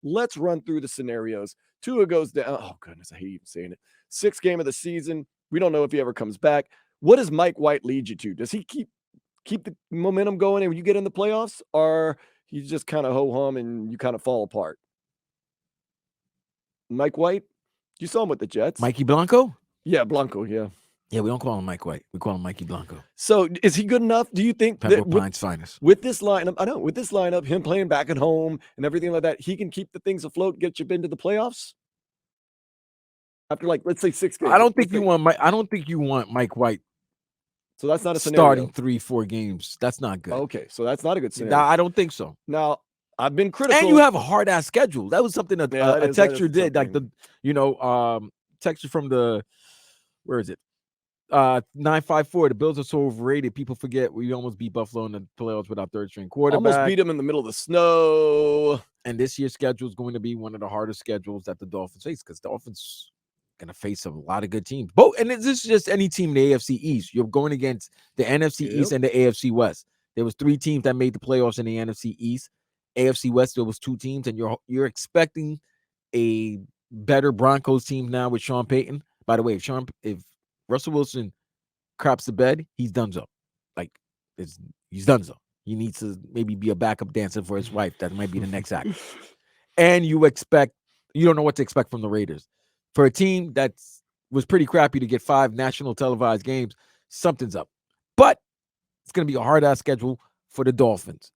Let's run through the scenarios. Tua goes down. Oh, goodness, I hate even saying it. 6th game of the season. We don't know if he ever comes back. What does Mike White lead you to? Does he keep the momentum going and you get in the playoffs, or he's just kind of ho-hum and you kind of fall apart? Mike White, you saw him with the Jets. Mikey Blanco? Yeah, Blanco, yeah. Yeah, we don't call him Mike White. We call him Mikey Blanco. So is he good enough? Do you think Pepper that Pine's finest. with this lineup, I know, with this lineup, him playing back at home and everything like that, he can keep the things afloat, get you into the playoffs? After, like, let's say 6 games. I don't think you want Mike White. So that's not a starting scenario. 3-4 games. That's not good. Okay, so that's not a good scenario. I don't think so. Now, I've been critical. And you have a hard ass schedule. That was something a texture did. Like texture from the, where is it? 954. The Bills are so overrated. People forget we almost beat Buffalo in the playoffs with our third string quarterback. Almost beat them in the middle of the snow. And this year's schedule is going to be one of the hardest schedules that the Dolphins face, because the Dolphins going to face a lot of good teams. And this is just any team in the AFC East. You're going against the NFC East and the AFC West. There was 3 teams that made the playoffs in the NFC East. AFC West, there was 2 teams, and you're expecting a better Broncos team now with Sean Payton. By the way, if Russell Wilson craps the bed, he's donezo. Like, he's donezo. He needs to maybe be a backup dancer for his wife. That might be the next act. And you don't know what to expect from the Raiders. For a team that was pretty crappy to get 5 national televised games, something's up. But it's going to be a hard-ass schedule for the Dolphins.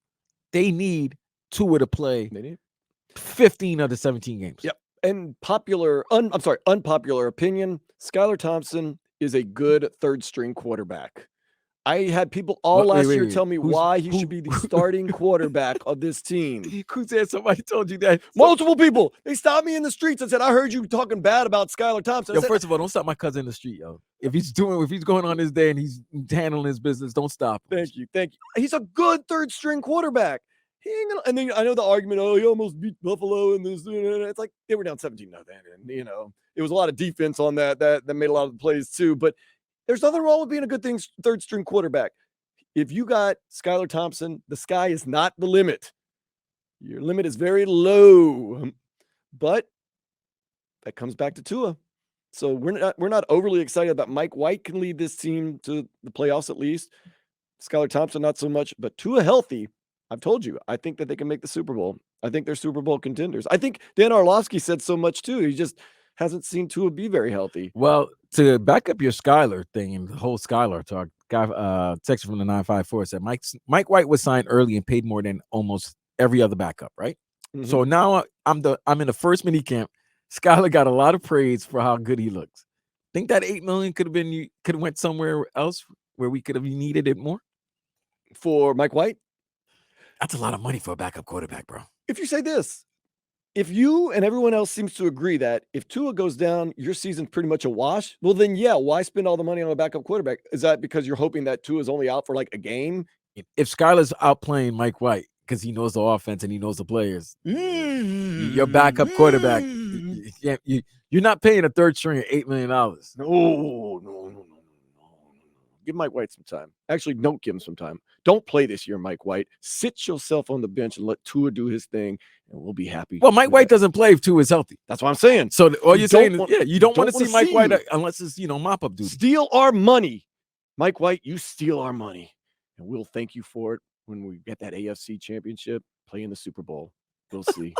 They need Tua to play 15 of the 17 games. Yep. And unpopular opinion, Skylar Thompson is a good third-string quarterback. I had people last year tell me why he should be the starting quarterback of this team. Who said somebody told you that? Multiple people. They stopped me in the streets and said, I heard you talking bad about Skylar Thompson. First of all, don't stop my cousin in the street, yo. If he's going on his day and he's handling his business, don't stop him. Thank you. He's a good third-string quarterback. He ain't gonna, and then I know the argument, he almost beat Buffalo and this. It's like they were down 17-0, and it was a lot of defense on that made a lot of the plays too. But there's nothing wrong with being a good third-string quarterback. If you got Skylar Thompson, the sky is not the limit. Your limit is very low. But that comes back to Tua. So we're not overly excited about Mike White can lead this team to the playoffs at least. Skylar Thompson, not so much. But Tua healthy, I've told you, I think that they can make the Super Bowl. I think they're Super Bowl contenders. I think Dan Orlovsky said so much too. He just hasn't seen Tua be very healthy. Well, to back up your Skylar thing and the whole Skylar talk, guy text from the 954 said Mike White was signed early and paid more than almost every other backup, right? Mm-hmm. So now I'm in the first mini camp. Skylar got a lot of praise for how good he looks. Think that $8 million could have went somewhere else where we could have needed it more? For Mike White? That's a lot of money for a backup quarterback, bro. If you say this, if you and everyone else seems to agree that if Tua goes down, your season's pretty much a wash, well then, yeah, why spend all the money on a backup quarterback? Is that because you're hoping that Tua is only out for like a game? If Skylar's outplaying Mike White because he knows the offense and he knows the players, your backup quarterback, you're not paying a third string at $8 million. No. Give Mike White some time. Actually, don't give him some time. Don't play this year, Mike White. Sit yourself on the bench and let Tua do his thing, and we'll be happy. Well, Mike White doesn't play if Tua is healthy. That's what I'm saying. So all you're saying is, you don't want to see Mike White unless it's, mop-up duty. Steal our money. Mike White, you steal our money, and we'll thank you for it when we get that AFC championship, play in the Super Bowl. We'll see.